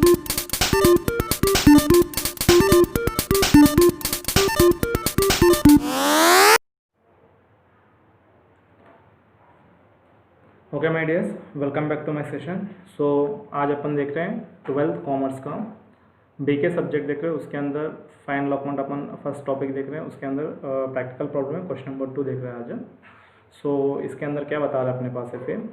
Okay my dears, welcome back to my session. So आज अपन देख रहे हैं 12th कॉमर्स का बीके सब्जेक्ट देख रहे हैं। उसके अंदर फाइन अलॉटमेंट अपन फर्स्ट टॉपिक देख रहे हैं। उसके अंदर प्रैक्टिकल प्रॉब्लम है, क्वेश्चन नंबर 2 देख रहे हैं आज। सो इसके अंदर क्या बता रहा है अपने पास है, फिर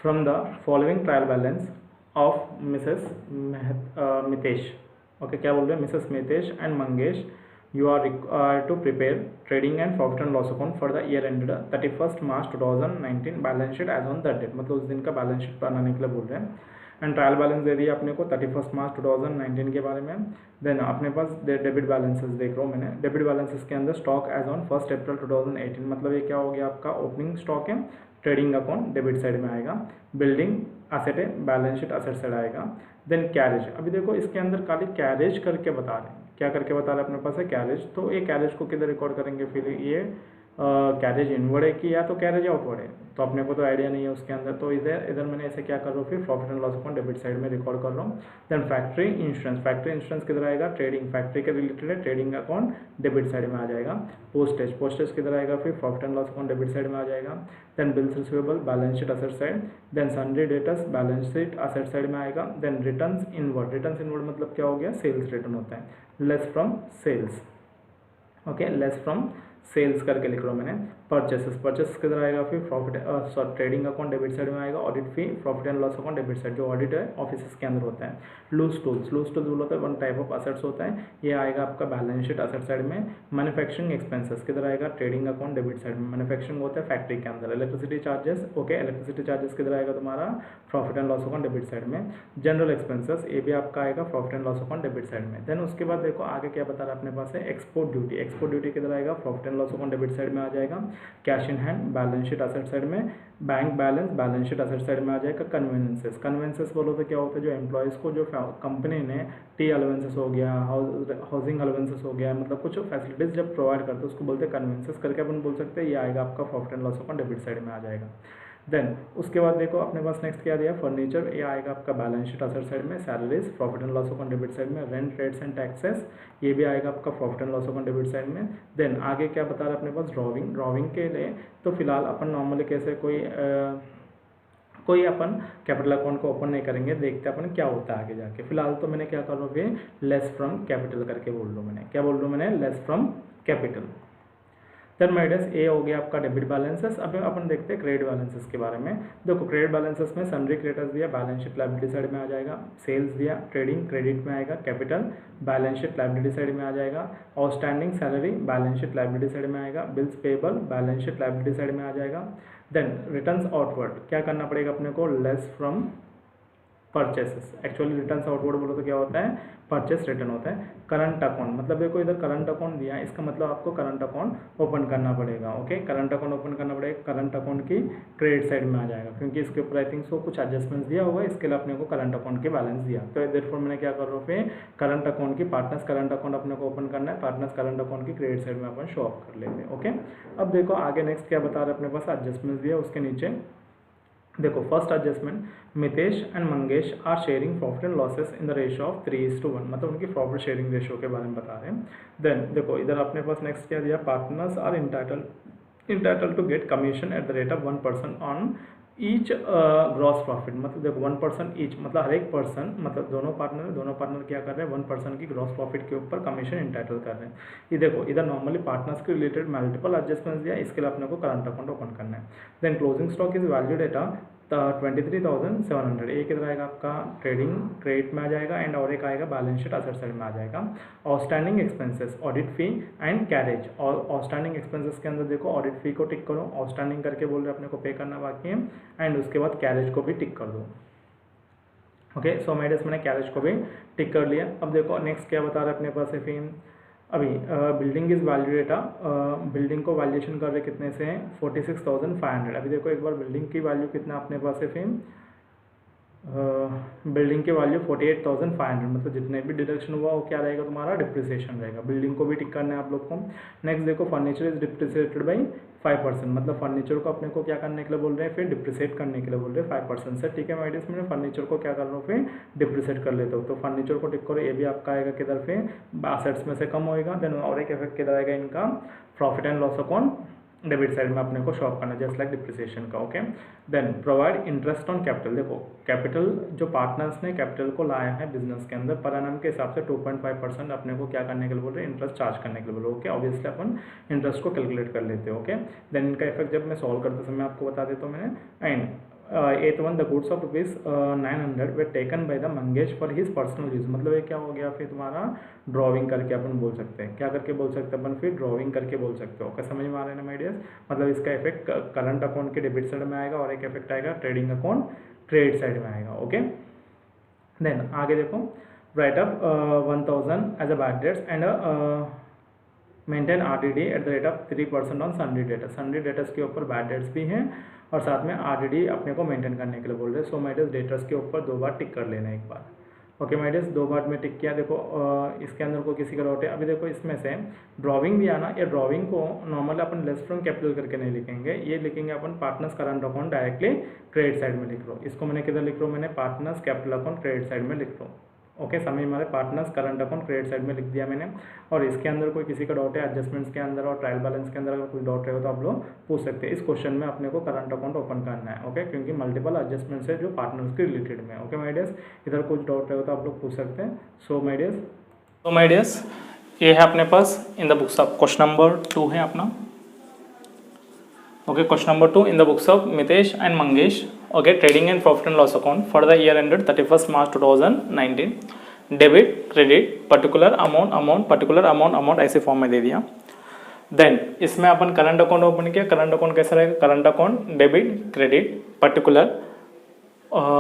from the following trial balance of Mrs Mitesh. Okay, क्या बोल रहे हैं, Mrs Mitesh and Mangesh you are required to prepare trading and profit and loss account for the year ended 31st March 2019 balance sheet as on that date. मतलब उस दिन का balance sheet बनाने के लिए बोल रहे हैं। एंड ट्रायल बैलेंस दे दिया अपने को 31 मार्च 2019 के बारे में। देन अपने पास डेबिट बैलेंसेस देख रहा हूँ मैंने। डेबिट बैलेंसेस के अंदर स्टॉक एज ऑन 1 अप्रैल 2018, मतलब ये क्या हो गया आपका ओपनिंग स्टॉक है। ट्रेडिंग अकाउंट डेबिट साइड में आएगा। बिल्डिंग एसेट है, बैलेंस शीट एसेट साइड आएगा। देन कैरेज, अभी देखो इसके अंदर खाली कैरेज करके बता रहे हैं। क्या करके बता रहे हैं अपने पास है कैरेज। तो ये कैरेज को किधर रिकॉर्ड करेंगे, फिर ये कैरेज इनवर्ड है कि या तो कैरेज आउटवर्ड है, तो अपने को तो आइडिया नहीं है उसके अंदर। तो इधर मैंने ऐसे क्या कर रहा हूँ, फिर profit and loss account debit side में रिकॉर्ड कर रहा हूँ। Then factory insurance, factory insurance किधर आएगा, ट्रेडिंग, फैक्ट्री के रिलेटेड है, ट्रेडिंग अकाउंट डेबिट साइड में आ जाएगा। पोस्टेज, पोस्टेज किधर आएगा, फिर profit and loss account debit side में आ जाएगा। Then bills receivable balance sheet asset side. Then sundry debtors balance sheet asset side में आएगा। Then returns inward, returns inward मतलब क्या हो गया, सेल्स रिटर्न होता है, less from sales. Okay, less from sales करके लिख रहा हूँ मैंने। परचेसेस, परचेस किधर आएगा, फिर profit trading account debit side में आएगा। Audit fee, profit and loss account debit side, जो ऑडिट है ऑफिस के अंदर होता है। लूज टूल्स, लूज टूल्स बोलता है वन टाइप ऑफ असेट्स होता है, ये आएगा आपका बैलेंस शीट असेट साइड में। मैन्युफैक्चरिंग एक्सपेंसेस किधर आएगा, ट्रेडिंग अकाउंट डेबिट साइड में। मैन्युफैक्चरिंग होता है फैक्ट्री के अंदर। Electricity charges, okay, electricity charges किधर आएगा तुम्हारा, profit and loss account debit side में। जनरल एक्सपेंसेस, ये भी आपका आएगा profit and loss account debit side में। देन उसके बाद देखो आगे क्या बता रहा है अपने पास है, एक्सपोर्ट ड्यूटी, एक्सपोर्ट ड्यूटी किधर आएगा, profit and loss account debit side में आ जाएगा। Cash in hand balance sheet asset side में। Bank balance balance sheet asset side में आ जाएगा। कन्वेंसेस, कन्वेंसेस बोलो तो क्या होता है, जो एम्प्लॉयज़ को जो कंपनी ने टी अलाउंसेस हो गया, हाउसिंग अलाउंसेस हो गया, मतलब कुछ फैसिलिटीज जब प्रोवाइड करते हैं उसको बोलते हैं कन्वेंसेस करके अपन बोल सकते हैं। ये आएगा आपका profit and loss account debit side में आ जाएगा। देन उसके बाद देखो अपने पास नेक्स्ट क्या दिया, फर्नीचर, ये आएगा आपका बैलेंस शीट असेट साइड में। Salaries profit and loss account debit side में। रेंट, रेट्स एंड टैक्सेस, ये भी आएगा आपका profit and loss account debit side में। देन आगे क्या बता रहा है अपने पास, ड्रॉविंग, ड्रॉविंग के लिए तो फिलहाल अपन नॉर्मली कैसे कोई अपन कैपिटल अकाउंट को ओपन नहीं करेंगे, देखते अपन क्या होता है आगे जाके। फिलहाल तो मैंने क्या कर रहा हूँ, लेस फ्रॉम कैपिटल करके बोल रहा हूँ मैंने। क्या बोल रहा हूँ मैंने, लेस फ्रॉम कैपिटल। देन माइडस ए हो गया आपका डेबिट बैलेंसेस। अब अपन देखते हैं क्रेडिट बैलेंसेस के बारे में। देखो क्रेडिट बैलेंसेस में सन्ड्री क्रेडिटर्स दिया, बैलेंस शीट लायबिलिटी साइड में आ जाएगा। सेल्स दिया, ट्रेडिंग क्रेडिट में आएगा। Capital balance sheet liability side में आ जाएगा। Outstanding salary balance sheet liability side में आएगा। Bills payable balance sheet liability side में आ जाएगा। देन रिटर्न्स आउटवर्ड, क्या करना पड़ेगा अपने को, less from purchases. Actually returns outward बोलो तो क्या होता है, परचेस रिटर्न होता है। करंट अकाउंट, मतलब देखो इधर करंट अकाउंट दिया है, इसका मतलब आपको करंट अकाउंट ओपन करना पड़ेगा। ओके, करंट अकाउंट ओपन करना पड़ेगा। करंट अकाउंट की क्रेडिट साइड में आ जाएगा, क्योंकि इसके ऊपर आई थिंक सो कुछ एडजस्टमेंट्स दिया होगा, इसके लिए अपने को करंट अकाउंट के बैलेंस दिया। तो देयरफॉर मैंने क्या कर रहा हूँ, फिर करंट अकाउंट की पार्टनर्स करंट अकाउंट अपने को ओपन करना है। पार्टनर्स करंट अकाउंट की क्रेडिट साइड में अपन शो ऑफ कर लेते हैं। ओके, अब देखो आगे नेक्स्ट क्या बता रहे हैं अपने पास, एडजस्टमेंट्स दिया, उसके नीचे देखो first adjustment, Mitesh and Mangesh are sharing profit and losses in the ratio of 3:1, मतलब उनकी प्रॉफिट शेयरिंग रेशियो के बारे में बता रहे हैं। देन देखो इधर अपने पास नेक्स्ट क्या दिया, partners are entitle to get commission at the rate of 1% on each gross profit. मतलब देखो 1% ईच, मतलब हर एक पर्सन, मतलब दोनों पार्टनर क्या कर रहे हैं, 1% की ग्रॉस प्रॉफिट के ऊपर कमीशन इंटाइटल कर रहे हैं। ये देखो इधर नॉर्मली पार्टनर्स के रिलेटेड मल्टीपल एडजस्टमेंट्स दिया, इसके लिए अपने को करंट अकाउंट ओपन करना है। Then closing stock is valued at 23,700, एक इधर आएगा आपका ट्रेडिंग क्रेडिट में आ जाएगा, एंड और एक आएगा बैलेंस शीट असेट साइड में आ जाएगा। Outstanding expenses, audit fee and carriage. और आउटस्टैंडिंग एक्सपेंसेस के अंदर देखो ऑडिट फी को टिक करो, आउटस्टैंडिंग करके बोल रहे अपने को पे करना बाकी है, एंड उसके बाद कैरेज को भी टिक कर दो। ओके, सो माइडस मैंने कैरेज को भी टिक कर लिया। अब देखो नेक्स्ट क्या बता रहे अपने पास है, फिर अभी बिल्डिंग इज वैल्यूएट, बिल्डिंग को वैल्यूएशन कर रहे कितने से हैं, 46,500। अभी देखो एक बार बिल्डिंग की वैल्यू कितना अपने पास है, फिर बिल्डिंग की वैल्यू 48,500, मतलब जितने भी डिडक्शन हुआ वो क्या रहेगा तुम्हारा, डिप्रिसिएशन रहेगा। बिल्डिंग को भी टिक करना है आप लोग को। नेक्स्ट देखो, फर्नीचर इज डिप्रिसिएटेड बाई 5%, मतलब फर्नीचर को अपने को क्या करने के लिए बोल रहे हैं, फिर डिप्रिसिएट करने के लिए बोल रहे हैं 5% से। ठीक है माय डियर्स, मैंने फर्नीचर को क्या कर रहा हूँ, फिर डिप्रिसिएट कर लेता हूँ। तो फर्नीचर को टिक करो, ये भी आपका आएगा किधर, फिर असेट्स में से कम होएगा। देन और एक इफेक्ट किधर आएगा इनका, profit and loss account debit side में अपने को शॉप करना, जस्ट लाइक डिप्रिसिएशन का। Okay, then provide interest on capital. देखो कैपिटल जो पार्टनर्स ने कैपिटल को लाया है बिजनेस के अंदर, पर एनम के हिसाब से 2.5% अपने को क्या करने के लिए बोल रहे हैं, इंटरेस्ट चार्ज करने के लिए बोल रहे हैं। ओके, ऑब्वियसली अपन इंटरेस्ट को कैलकुलेट कर लेते हैं। ओके, देन इनका इफेक्ट जब मैं सॉल्व करते समय आपको बता देता हूँ मैंने। And 8th the goods of ₹900 way taken by the Mangesh for his personal use, मतलब ये क्या हो गया, फिर तुम्हारा ड्राइंग करके अपन बोल सकते हैं, क्या करके बोल सकते हैं अपन, फिर ड्राइंग करके बोल सकते हो। क्या समझ में आ रहा है ना माय डियर्स, मतलब इसका इफेक्ट करंट अकाउंट के डेबिट साइड में आएगा और एक इफेक्ट आएगा ट्रेडिंग अकाउंट क्रेडिट साइड में आएगा। ओके, देन आगे देखो, write up 1000 as a bad debts and maintain RDD at the rate of 3% on sundry debtors. Sundry debtors के ऊपर बैड डेट्स भी हैं और साथ में RDD अपने को मेंटेन करने के लिए बोल रहे हैं। सो माय डियर्स डेटर्स के ऊपर 2 बार टिक कर लेना एक बार। ओके माय डियर्स, 2 बार में टिक किया। देखो इसके अंदर को किसी का डाउट है, अभी देखो इसमें से ड्राइंग भी आना, ये ड्राइंग को नॉर्मली अपन लेस फ्रॉम कैपिटल करके नहीं लिखेंगे, ये लिखेंगे अपन partners current account directly credit side में लिख लो। इसको मैंने किधर लिख लो, मैंने partners capital account credit side में लिख लो। ओके, समझ हमारे partners current account credit side में लिख दिया मैंने। और इसके अंदर कोई किसी का डाउट है एडजस्टमेंट्स के अंदर और ट्रायल बैलेंस के अंदर अगर कोई डाउट रहेगा तो आप लोग पूछ सकते हैं। इस क्वेश्चन में अपने को करंट अकाउंट ओपन करना है। ओके, क्योंकि मल्टीपल एडजस्टमेंट्स है जो पार्टनर्स के रिलेटेड में। ओके माय डियर्स, इधर कुछ डाउट रहेगा तो आप लोग पूछ सकते हैं। सो माय डियर्स, ये है अपने पास in the books of question number 2 है अपना। Okay, question number 2 in the books of Mitesh and Mangesh. Okay, trading and profit and loss account for the year ended 31st March 2019. Debit, credit, particular amount ऐसे form में दे दिया। देन इसमें अपन current account open किया। Current account कैसा रहेगा, current account debit credit particular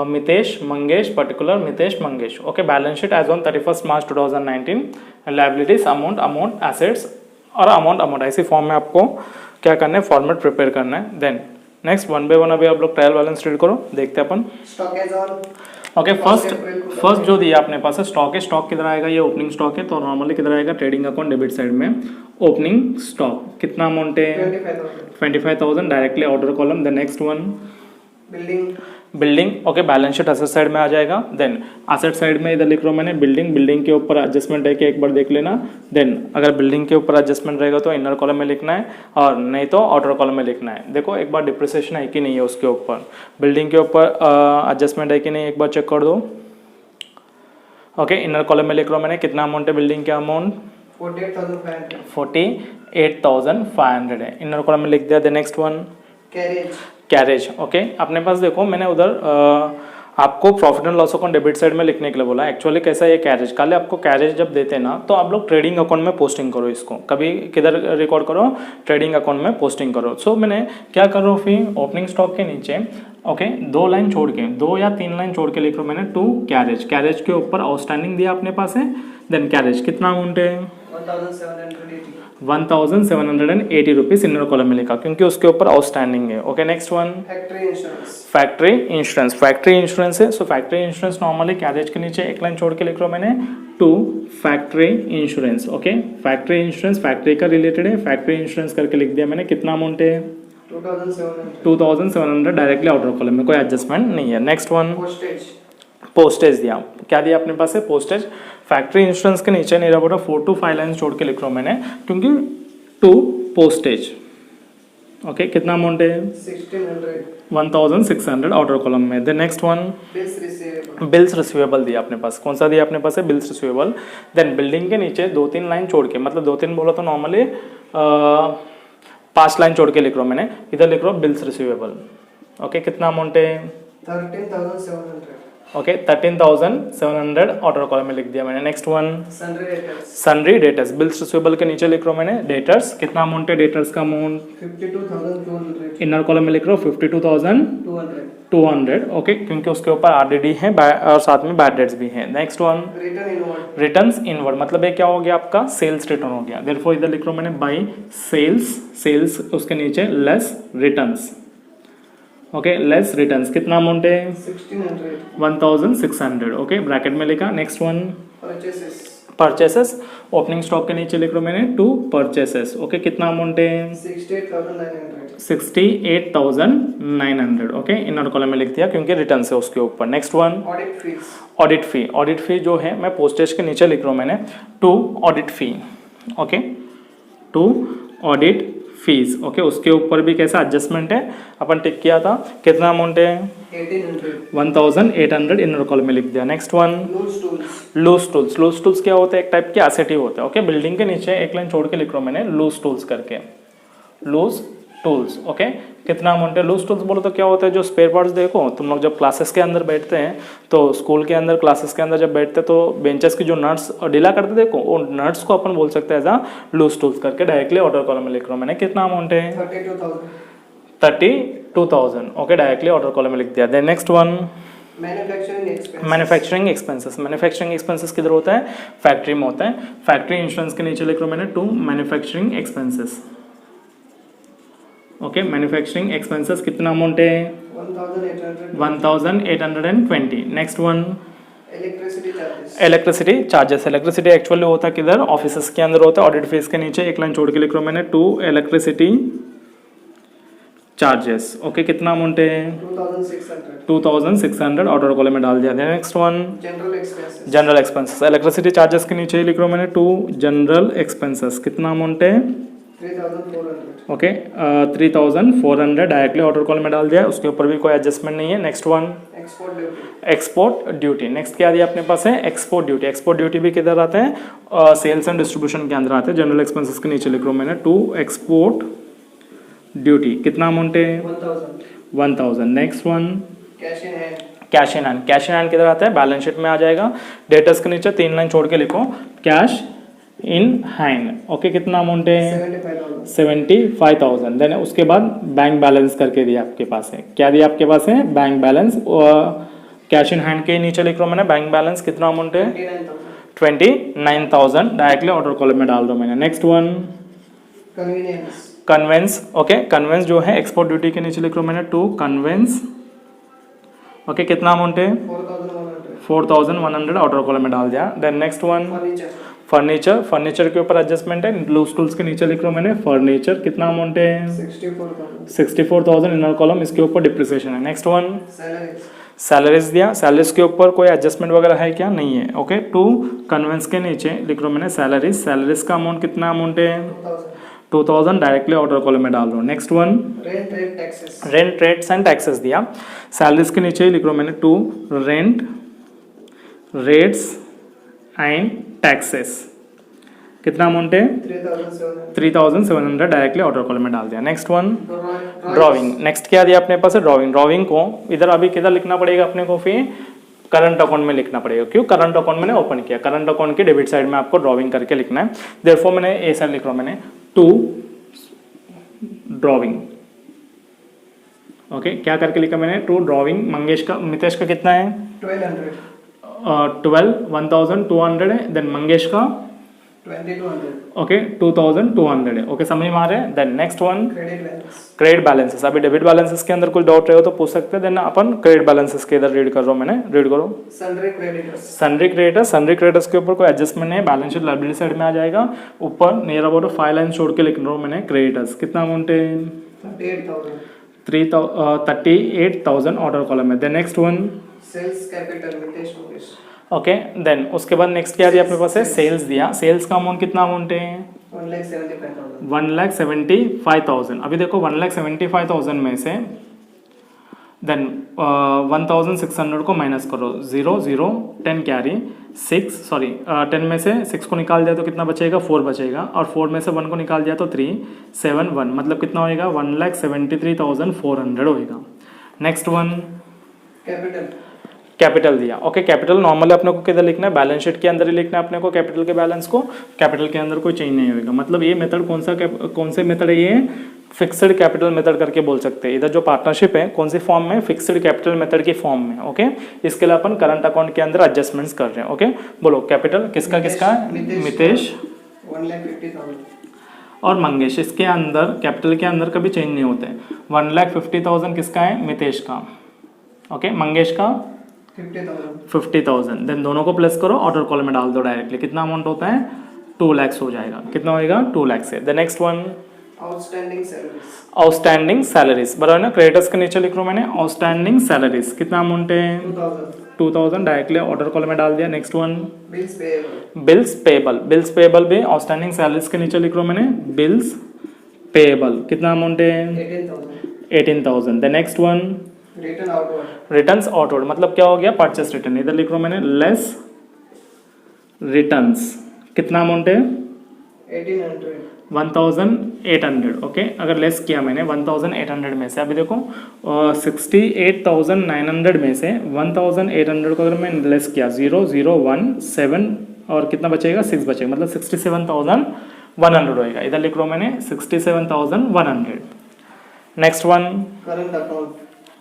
Mitesh Mangesh particular Mitesh Mangesh. Okay, balance sheet as on 31st March 2019, liabilities amount assets और अमाउंट ऐसी फॉर्म में आपको क्या करना है, फॉर्मेट प्रिपेयर करना है। देन नेक्स्ट 1 बाय 1 अभी आप लोग ट्रायल बैलेंस रीड करो, देखते हैं अपन। ओके, फर्स्ट जो दिया अपने पास है स्टॉक है। स्टॉक किधर आएगा, ये ओपनिंग स्टॉक है, तो नॉर्मली किधर आएगा, ट्रेडिंग अकाउंट डेबिट साइड में ओपनिंग स्टॉक। कितना अमाउंट है, 25,000 directly order column. The next one building. Okay, balance sheet asset side में आ जाएगा। देन असेट साइड में इधर लिख रहा हूँ मैंने बिल्डिंग के ऊपर एडजस्टमेंट है कि एक बार देख लेना। देन अगर बिल्डिंग के ऊपर एडजस्टमेंट रहेगा तो इनर कॉलम में लिखना है और नहीं तो आउटर कॉलम में लिखना है। देखो एक बार डिप्रिसिएशन है कि नहीं है उसके ऊपर, बिल्डिंग के ऊपर एडजस्टमेंट है कि नहीं एक बार चेक कर दो। ओके, इनर कॉलम में लिख रहा हूँ मैंने कितना अमाउंट है, बिल्डिंग का अमाउंट 48,500 है। इनर कॉलम में लिख दिया। The next one carriage. Okay, अपने पास देखो मैंने उधर आपको profit and loss account debit side में लिखने के लिए बोला। एक्चुअली कैसा है, ये कैरेज काले आपको कैरेज जब देते हैं ना तो आप लोग ट्रेडिंग अकाउंट में पोस्टिंग करो, इसको कभी किधर रिकॉर्ड करो, ट्रेडिंग अकाउंट में पोस्टिंग करो। सो मैंने क्या कर रहा हूँ, फिर ओपनिंग स्टॉक के नीचे ओके 2 लाइन छोड़ के 2 या 3 लाइन छोड़ के लिख रहा हूँ मैंने टू कैरेज। कैरेज के ऊपर आउटस्टैंडिंग दिया अपने पास है। देन कैरेज कितना अमाउंट है, 1780 रुपीज इनर कॉलम में लिखा क्योंकि उसके ऊपर आउटस्टैंडिंग है। Okay, next one factory insurance है। सो फैक्ट्री इंश्योरेंस नॉर्मली कैरेज के नीचे एक लाइन छोड़ के लिख रहा हूँ मैंने to factory insurance. Okay, factory insurance factory का रिलेटेड है, फैक्ट्री इंश्योरेंस करके लिख दिया मैंने। कितना अमाउंट है, 2700 डायरेक्टली आउटर कॉलम में, कोई एडजस्टमेंट नहीं है। नेक्स्ट वन पोस्टेज दिया, क्या दिया अपने पास है, पोस्टेज। फैक्ट्री इंश्योरेंस के नीचे नहीं रहा 4 to 5 लाइन छोड़ के लिख रहा हूँ मैंने क्योंकि टू पोस्टेज। ओके, कितना अमाउंट है, 1600 आउटर कॉलम में। Then next one bills receivable दिया अपने पास। कौन सा दिया अपने पास है, बिल्स रिसीवेबल। देन बिल्डिंग के नीचे 2-3 लाइन छोड़ के, मतलब 2-3 बोला तो नॉर्मली 5 लाइन छोड़ के लिख रहा हूँ मैंने, इधर लिख रहा हूँ बिल्स रिसीवेबल। ओके, कितना अमाउंट है, 13,700। ओके 13,700 ऑर्डर कॉलम में लिख दिया मैंने। Next one sundry debtors, bills receivable के नीचे लिख रहा हूँ मैंने डेटर्स। कितना अमाउंट है, डेटर्स का अमाउंट 52,200। इनर कॉलम में लिख रहा हूँ 52,200। ओके, क्योंकि उसके ऊपर आरडीडी है और साथ में बैड डेट्स भी है। नेक्स्ट वन रिटर्न्स इनवर्ड, मतलब ये क्या हो गया आपका, सेल्स रिटर्न हो गया। देयरफॉर इधर लिख रहा हूँ मैंने बाई सेल्स उसके नीचे less returns. Okay less returns कितना अमाउंट है 1600. 1600 ओके ब्रैकेट में लिखा next one Purchases purchases opening stock के नीचे लिख रहा हूँ मैंने टू परचेसेस ओके कितना अमाउंट है 68,900. 68,900 ओके इनर कॉलम में लिख दिया क्योंकि रिटर्न है उसके ऊपर next one Audit fees. Audit fee जो है मैं पोस्टेज के नीचे लिख रहा हूँ मैंने to audit fee okay to audit fees okay उसके ऊपर भी कैसा एडजस्टमेंट है अपन टिक किया था कितना अमाउंट है 1800. 1800 इनर कॉलम में लिख दिया next one Loose tools. Loose tools क्या होता है एक टाइप के एसेटिव होता है ओके बिल्डिंग के नीचे एक लाइन छोड़ के लिख रहा हूँ मैंने लूज टूल्स करके लूज टूल्स ओके कितना अमाउंट है लूज टूल्स बोलो तो क्या होता है जो स्पेयर पार्ट्स देखो तुम लोग जब क्लासेस के अंदर बैठते हैं तो स्कूल के अंदर क्लासेस के अंदर जब बैठते हैं तो बेंचेस की जो नट्स ढीला करते देखो वो नट्स को अपन बोल सकते हैं एज आ लूज टूल्स करके डायरेक्टली ऑर्डर कॉलम में लिख रहा हूँ मैंने कितना अमाउंट है 32,000. 32,000 ओके डायरेक्टली ऑर्डर कॉलम में लिख दिया then next one Manufacturing expenses. Manufacturing expenses किधर होता है फैक्ट्री में होता है फैक्ट्री इंश्योरेंस के नीचे लिख रहा हूँ मैंने to manufacturing expenses okay manufacturing expenses कितना अमाउंट है 1,800. 1820 next one Electricity charges. Electricity actually होता है किधर ऑफिसेस के अंदर होता है ऑडिट फीस के नीचे एक लाइन छोड़ के लिख रहा हूँ मैंने टू इलेक्ट्रिसिटी चार्जेस ओके कितना अमाउंट है 2,600. 2600 ऑर्डर कॉलम में डाल दिया next one General expenses. General expenses electricity charges के नीचे लिख रहा हूँ मैंने टू जनरल एक्सपेंसेस कितना अमाउंट है 3,400. ओके 3,400 डायरेक्टली ऑर्डर कॉल में डाल दिया उसके ऊपर भी कोई एडजस्टमेंट नहीं है next one Export duty. Export duty next क्या दिया अपने पास है एक्सपोर्ट ड्यूटी भी किधर आते हैं सेल्स एंड डिस्ट्रीब्यूशन के अंदर आते हैं जनरल एक्सपेंसेस के नीचे लिख रहा हूँ मैंने टू एक्सपोर्ट ड्यूटी कितना अमाउंट है 1,000. 1,000 next one Cash in hand. Cash in hand किधर आता है बैलेंस शीट में आ जाएगा डेटर्स के नीचे 3 लाइन छोड़ के लिखो कैश इन हैंड ओके कितना अमाउंट है 75,000. 75,000 देन उसके बाद बैंक बैलेंस करके दिया आपके पास है क्या दिया आपके पास है bank balance cash in hand के नीचे लिख रहा हूँ मैंने बैंक बैलेंस कितना अमाउंट है 29,000. 29,000 डायरेक्टली ऑर्डर कॉलम में डाल दो मैंने next one Convenience. Conveyance okay conveyance जो है एक्सपोर्ट ड्यूटी के नीचे लिख रहा हूँ मैंने टू कन्वेंस ओके कितना अमाउंट है 4,100. 4,100 ऑर्डर कॉलम में डाल दिया then next one Furniture. Furniture के ऊपर एडजस्टमेंट है लूज टूल्स के नीचे लिख रहा हूँ मैंने फर्नीचर कितना अमाउंट है 64,000. 64,000 इनर कॉलम इसके ऊपर डिप्रिसिएशन है नेक्स्ट वन Salaries. सैलरीज दिया सैलरीज के ऊपर कोई एडजस्टमेंट वगैरह है क्या नहीं है ओके टू कन्वेंस के नीचे लिख रहा हूँ मैंने सैलरीज का अमाउंट कितना अमाउंट है 2,000. 2,000 डायरेक्टली ऑर्डर कॉलम में डाल दो next one Rent, rate, taxes. Rent rates and taxes दिया सैलरीज के नीचे लिख रहा हूँ मैंने to rent rates and taxes कितना अमाउंट है 3,700. 3,700 डायरेक्टली ऑर्डर कॉलम में डाल दिया next one Drawings. Drawing next क्या दिया अपने पास है ड्राइंग को इधर अभी किधर लिखना पड़ेगा अपने को फिर करंट अकाउंट में लिखना पड़ेगा क्यों करंट अकाउंट मैंने ओपन किया करंट अकाउंट के डेबिट साइड में आपको ड्राइंग करके लिखना है देयरफॉर मैंने ए साइड लिख रहा हूँ मैंने टू ड्राइंग ओके क्या करके लिखा मैंने टू ड्राइंग मितेश का कितना है 1,200. 1,200 है देन मंगेश का 2,200. ओके 2,200 है ओके समझ में आ रहे हैं then next one Credit balance. Credit balances अभी डेबिट बैलेंसेस के अंदर कोई डाउट रहे हो तो पूछ सकते हैं देन अपन क्रेडिट बैलेंसेस के इधर रीड कर रहा हूँ मैंने रीड करो Sundry creditors. सन्ड्री क्रेडिटर्स के ऊपर कोई एडजस्टमेंट नहीं है बैलेंस शीट लायबिलिटी साइड में आ जाएगा ऊपर नियर अबाउट 5 लाइन छोड़ के लिख रहा हूँ मैंने क्रेडिटर्स कितना अमाउंट है 38,000. 38,000 ऑर्डर कॉलम में then next one Sales capital. Mitesh Mukesh. Okay then उसके बाद नेक्स्ट क्या दिया अपने पास है सेल्स दिया सेल्स का अमाउंट कितना अमाउंट है 1,75,000. 1,75,000 अभी देखो 1,75,000 में से देन 1,600 को माइनस करो 0 0 10 कैरी 10 में से 6 को निकाल दिया तो कितना बचेगा 4 बचेगा और 4 में से 1 को निकाल दिया तो 3 7 1 मतलब कितना होएगा 1,73,400 होएगा नेक्स्ट वन Capital. कैपिटल दिया ओके कैपिटल नॉर्मली अपने को किधर लिखना है बैलेंस शीट के अंदर ही लिखना है अपने को कैपिटल के बैलेंस को कैपिटल के अंदर कोई चेंज नहीं होगा मतलब ये मेथड कौन से मेथड है ये फिक्स्ड कैपिटल मेथड करके बोल सकते हैं इधर जो पार्टनरशिप है कौन सी फॉर्म में फिक्स्ड कैपिटल मेथड की फॉर्म में ओके इसके लिए अपन करंट अकाउंट के अंदर एडजस्टमेंट्स कर रहे हैं ओके बोलो कैपिटल किसका Mitesh. मितेश 1,50,000. और मंगेश, इसके अंदर कैपिटल के अंदर कभी चेंज नहीं होते। 1,50,000 किसका है? मितेश का। ओके, मंगेश का 50,000। देन दोनों को प्लस करो, ऑर्डर कॉलम में डाल दो डायरेक्टली। कितना अमाउंट होता है? 2 lakhs हो जाएगा। कितना होएगा? 2 lakhs है। The next one, outstanding salaries. Outstanding salaries, बराबर ना। क्रेडिटर्स के नीचे लिख रहा हूँ मैंने आउटस्टैंडिंग सैलरीज। कितना अमाउंट है? 2,000 डायरेक्टली ऑर्डर कॉलम में डाल दिया। Next one, bills payable. Bills payable. Bills payable भी आउटस्टैंडिंग सैलरीज के नीचे लिख रहा हूँ मैंने बिल्स पेएबल। कितना अमाउंट है? 18,000। The next one, return outward. Returns outward, मतलब क्या हो गया? Purchase return. इधर लिख रहा हूँ मैंने लेस रिटर्न्स। कितना अमाउंट है? 1,800। ओके, अगर लेस किया मैंने 1,800 में से, अभी देखो 68,900 में से 1,800 को अगर मैं लेस किया 0,017 और कितना बचेगा? 6 बचेगा, मतलब 67,100 होएगा। इधर लिख रहा हूँ मैंने 67,100। Next one, current account.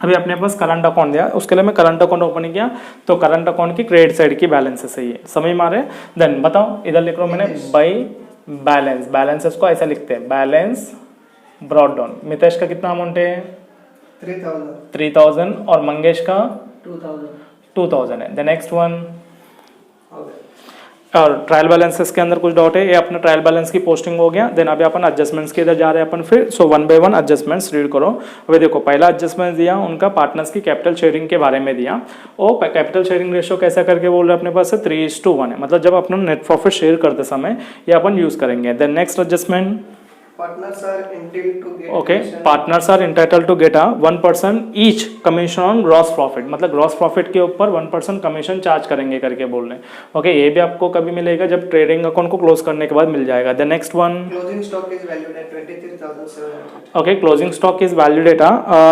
अभी अपने पास करंट अकाउंट दिया, उसके लिए मैं करंट अकाउंट ओपन किया तो करंट अकाउंट की क्रेडिट साइड की बैलेंस है ये, समझ में आ रहा है? देन बताओ, इधर लिख रहा हूँ मैंने बाई बैलेंस। बैलेंसेस को ऐसा लिखते हैं, बैलेंस ब्रॉट डाउन। मितेश का कितना अमाउंट है? 3,000 और मंगेश का 2,000 है। द नेक्स्ट वन, और ट्रायल बैलेंसेस के अंदर कुछ डाउट है? ये अपना ट्रायल बैलेंस की पोस्टिंग हो गया। देन अभी अपन एडजस्टमेंट्स के इधर जा रहे हैं अपन फिर। सो 1 by 1 एडजस्टमेंट्स रीड करो। अभी देखो, पहला एडजस्टमेंट दिया उनका पार्टनर्स की कैपिटल शेयरिंग के बारे में दिया। और कैपिटल शेयरिंग रेशियो कैसा करके बोल रहे हैं अपने पास है? 3:1 है, मतलब जब अपन नेट प्रॉफिट शेयर करते समय ये अपन यूज करेंगे। Then next adjustment, Partners are entitled to get okay, commission. Partners are entitle to get 1% each commission on gross profit, मतलब ग्रॉस प्रॉफिट के ऊपर 1% कमीशन चार्ज करेंगे करके बोल रहे हैं। ओके, ये भी आपको कभी मिलेगा? जब ट्रेडिंग अकाउंट को क्लोज करने के बाद मिल जाएगा। The next one, Closing stock is valued at 23,700. Okay, closing stock is valued eight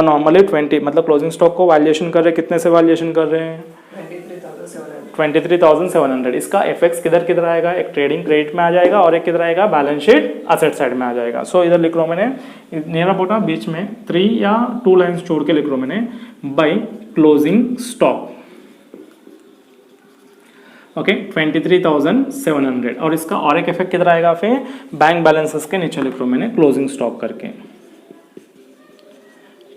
normally 20, मतलब क्लोजिंग स्टॉक को वैल्यूएशन कर रहे हैं, कितने से वैल्यूएशन कर रहे हैं? 23,700। इसका एफएक्स किधर किधर आएगा? एक ट्रेडिंग क्रेडिट में आ जाएगा और एक किधर आएगा? बैलेंस शीट असेट साइड में आ जाएगा। सो इधर लिख रहा हूँ मैंने नियर अबाउट बीच में 3 या 2 लाइन्स छोड़ के लिख रहा हूँ मैंने बाय क्लोजिंग स्टॉक। ओके, 23,700। और इसका और एक इफेक्ट किधर आएगा? फिर बैंक बैलेंसेस के नीचे लिख रहा हूँ मैंने क्लोजिंग स्टॉक करके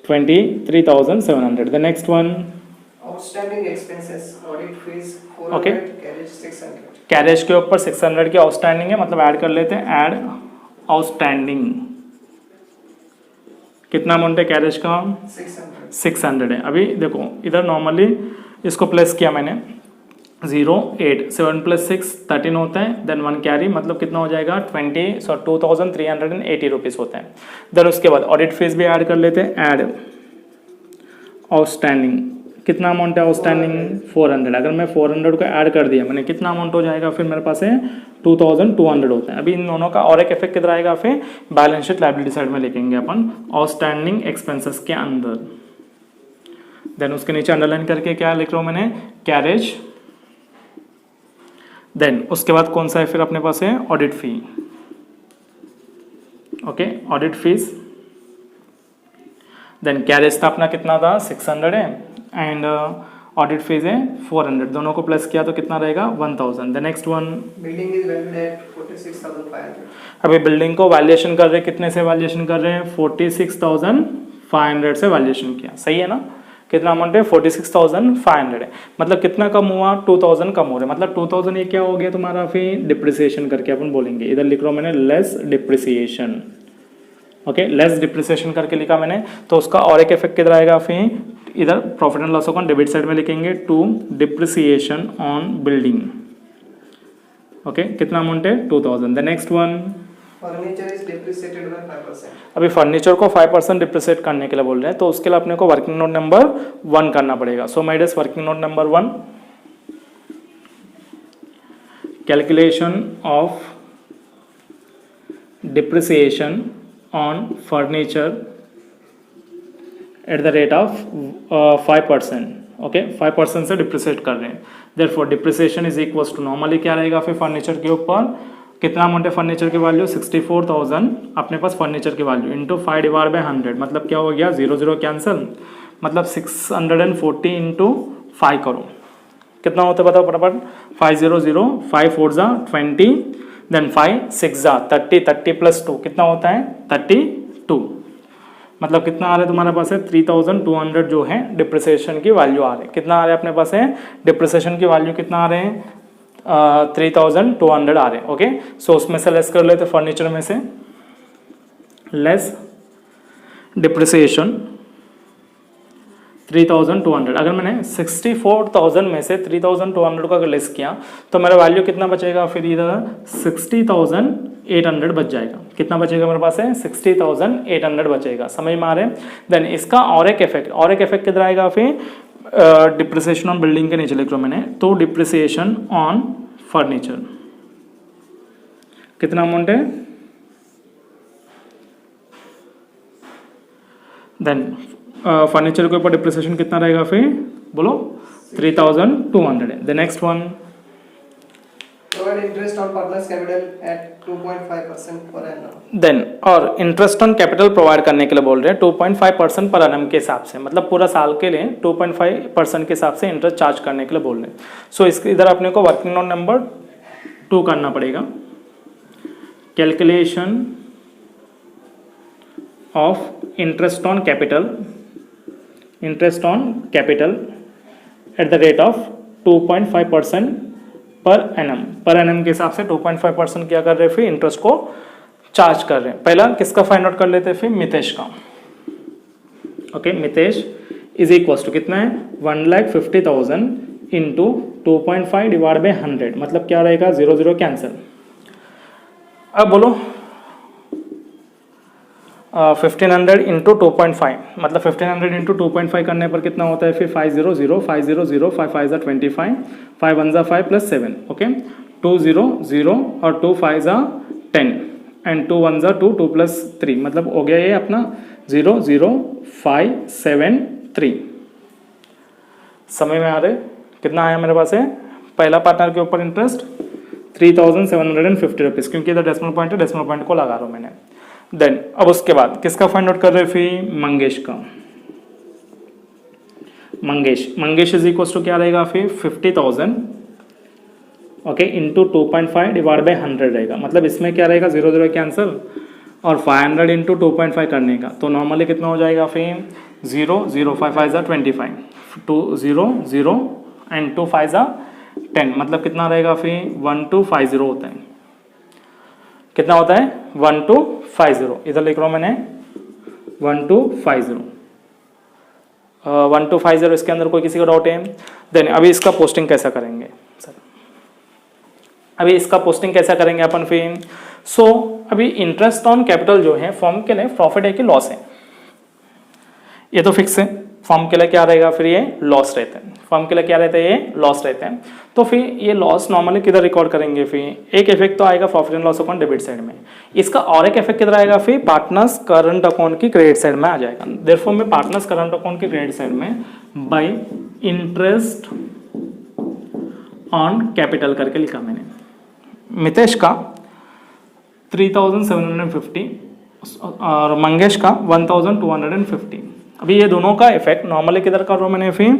23,700। The next one, Outstanding expenses, audit fees 400, Okay. carriage 600. Carriage के ऊपर 600 की आउटस्टैंडिंग है, मतलब ऐड कर लेते हैं, ऐड आउटस्टैंडिंग। कितना अमाउंट है कैरेज का? 600 है। अभी देखो, इधर नॉर्मली इसको प्लस किया मैंने 0,8, 7 + 6 13 होता है। देन 1 कैरी, मतलब कितना हो जाएगा? 2,380 रुपीज़ होता है। देन उसके बाद ऑडिट फीस भी ऐड कर लेते हैं, ऐड आउटस्टैंडिंग। कितना अमाउंट है आउटस्टैंडिंग? 400। अगर मैं 400 को ऐड कर दिया मैंने, कितना अमाउंट हो जाएगा? फिर मेरे पास है 2,200 होता है। अभी इन दोनों का और एक इफेक्ट किधर आएगा? फिर बैलेंस शीट लायबिलिटी साइड में लिखेंगे अपन आउटस्टैंडिंग एक्सपेंसेस के अंदर। देन उसके नीचे अंडरलाइन करके क्या लिख रहा हूँ मैंने? कैरेज। देन उसके बाद कौन सा है फिर अपने पास है? Audit fee. Okay, audit fees. Then carriage था अपना कितना था? 600 है, एंड ऑडिट फीस है 400। दोनों को प्लस किया तो कितना रहेगा? 1,000। The next one, building is valued eight 46,500. अभी बिल्डिंग को वैल्यूएशन कर रहे हैं, कितने से वैल्यूएशन कर रहे हैं? 46,500 से वैल्यूएशन किया, सही है ना? कितना अमाउंट है? 46,500 है, मतलब कितना कम हुआ? 2,000 कम हो रहा है, मतलब 2,000 ये क्या हो गया तुम्हारा? फिर डिप्रिसिएशन करके अपन बोलेंगे। इधर लिख रहा हूँ मैंने less depreciation. Okay, less depreciation करके लिखा मैंने, तो उसका और एक इफेक्ट किधर आएगा? फिर इधर profit and loss account debit side में लिखेंगे to depreciation on building. Okay, कितना अमाउंट है? 2,000। The next one, furniture is depreciated by 5%. अभी फर्नीचर को 5% डिप्रिसिएट करने के लिए बोल रहे हैं, तो उसके लिए अपने को वर्किंग नोट नंबर 1 करना पड़ेगा। So my dear, working note number 1, calculation of depreciation on furniture at the rate of 5%। Okay, 5% से डिप्रिसिएट कर रहे हैं। Therefore depreciation is equals to, normally क्या रहेगा फिर फर्नीचर के ऊपर? कितना अमाउंट है फर्नीचर की वैल्यू? 64,000 अपने पास फर्नीचर की वैल्यू इंटू 5/100, मतलब क्या हो गया? 0 कैंसिल, मतलब 640 इंटू 5 करो, कितना होता है बताओ फटाफट? 500, 5 4 20, देन 5 6 30, 30 प्लस 2 कितना होता है 32, मतलब कितना आ रहा है तुम्हारे पास है 3200 जो है डिप्रिसिएशन की वैल्यू आ रही है। कितना आ रहा है अपने पास है डिप्रिसिएशन की वैल्यू कितना आ रहे हैं 3200 आ रहे हैं। ओके, सो उसमें से लेस कर लेते फर्नीचर में से, लेस डिप्रिसिएशन 3200। अगर मैंने 64,000 में से 3200 का अगर लेस किया तो मेरा वैल्यू कितना बचेगा, फिर इधर 60,800 बच जाएगा। कितना बचेगा मेरे पास है 60,800 बचेगा। समझ में आ रहे हैं। देन इसका और एक इफेक्ट किधर आएगा, फिर डिप्रिसिएशन ऑन बिल्डिंग के नीचे लिख रहा हूं मैंने, तो डिप्रिसिएशन ऑन फर्नीचर कितना अमाउंट है, देन फर्नीचर के ऊपर डिप्रिसिएशन कितना रहेगा, फिर बोलो 3,200 है। The next one, provide interest on partner's capital at 2.5% per annum। देन और इंटरेस्ट ऑन कैपिटल प्रोवाइड करने के लिए बोल रहे हैं 2.5% पर एनम के हिसाब से, मतलब पूरा साल के लिए 2.5% के हिसाब से इंटरेस्ट चार्ज करने के लिए बोल रहे हैं। सो इसके इधर अपने को वर्किंग नोट नंबर 2 करना पड़ेगा, calculation of interest on capital eight the rate of 2.5% per annum के हिसाब से 2.5% क्या कर रहे हैं, फिर इंटरेस्ट को चार्ज कर रहे हैं। पहला किसका फाइंड आउट कर लेते हैं, फिर मितेश का। Okay, Mitesh is equal to कितना है 1,50,000 इंटू 2.5 डिवाइड बाई 100, मतलब क्या रहेगा 0 0 कैंसिल। अब बोलो 1500 इंटू 2.5, मतलब 1500 इंटू 2.5 करने पर कितना होता है, फिर 500 0 500 0 5 5 25 5 1 5 प्लस 7। ओके, 2 0 0 और 2 5 10 एंड 2 1 2 2 प्लस 3, मतलब हो गया ये अपना 0 0 5 7 3। समझ में आ रहे कितना आया मेरे पास है, पहला पार्टनर के ऊपर इंटरेस्ट 3,750 रुपीज़, क्योंकि इधर डेसिमल पॉइंट है, डेसिमल पॉइंट को लगा रहा हूँ मैंने। देन अब उसके बाद किसका फाइंड आउट कर रहे हैं, फिर मंगेश का। मंगेश इज इक्वल टू क्या रहेगा, फिर 50,000 ओके इंटू 2.5 डिवाइड बाई 100 रहेगा, मतलब इसमें क्या रहेगा 0 0 कैंसिल और 500 इंटू 2.5 करने का, तो नॉर्मली कितना हो जाएगा, फिर 0 0 5 5 25 2 0 0 एंड 2 5 10, मतलब कितना रहेगा, फिर 1250 होता है। कितना होता है 1250, इधर लिख रहा हूँ मैंने 1250 1250। इसके अंदर कोई किसी का डाउट है? देन अभी इसका पोस्टिंग कैसा करेंगे सर, अभी इसका पोस्टिंग कैसा करेंगे अपन फिर। सो अभी इंटरेस्ट ऑन कैपिटल जो है फॉर्म के लिए प्रॉफिट है कि लॉस है, ये तो फिक्स है। फॉर्म के लिए क्या रहेगा, फिर ये लॉस रहता है। फॉर्म के लिए क्या रहता है, ये लॉस रहता है। तो फिर ये लॉस नॉर्मली किधर रिकॉर्ड करेंगे, फिर एक इफेक्ट तो आएगा profit and loss account debit side में, इसका और एक इफेक्ट किधर आएगा, फिर पार्टनर्स करंट अकाउंट की क्रेडिट साइड में आ जाएगा। देयरफॉर में पार्टनर्स करंट अकाउंट की क्रेडिट साइड में बाय इंटरेस्ट ऑन कैपिटल करके लिखा मैंने। मितेश का 3,750 और मंगेश का 1,250। अभी ये दोनों का इफेक्ट नॉर्मली किधर कर रहा हूं मैंने, फिर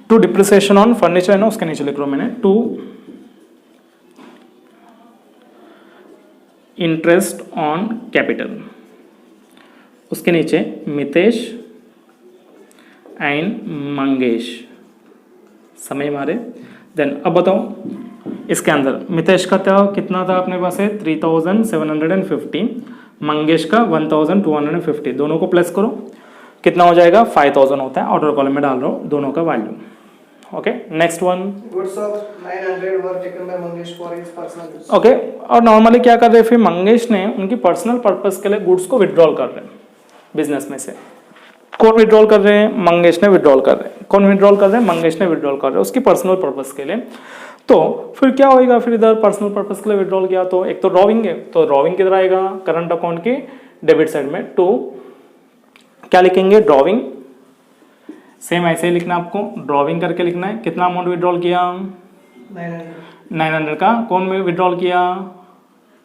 टू डिप्रिसिएशन ऑन फर्नीचर है ना, उसके नीचे लिख रहा हूं मैंने टू इंटरेस्ट ऑन कैपिटल, उसके नीचे मितेश एंड मंगेश। समझ मारे। देन अब बताओ इसके अंदर मितेश का कितना था अपने पास है 3,750, मंगेश का 1,250, दोनों को प्लस करो कितना हो जाएगा 5,000 होता है। ऑर्डर कॉलम में डाल रहा हूँ दोनों का value. Okay, next one. Goods of 900 were taken by Mangesh for his personal use। Okay, और नॉर्मली क्या कर रहे हैं, फिर मंगेश ने उनकी पर्सनल पर्पस के लिए गुड्स को विड्रॉल कर रहे हैं बिजनेस में से। कौन विड्रॉल कर रहे हैं, मंगेश ने विड्रॉल कर रहे हैं। कौन विड्रॉल कर रहे हैं, मंगेश ने विड्रॉल कर रहे हैं उसकी पर्सनल पर्पस के लिए। तो फिर क्या होएगा, फिर इधर पर्सनल पर्पस के लिए विड्रॉल किया तो एक तो ड्रॉविंग है, तो ड्रॉविंग किधर आएगा करंट अकाउंट की डेबिट साइड में। टू क्या लिखेंगे, ड्रॉविंग। सेम ऐसे ही लिखना आपको, ड्रॉविंग करके लिखना है। कितना अमाउंट विड्रॉल किया 900 का। कौन में विड्रॉल किया,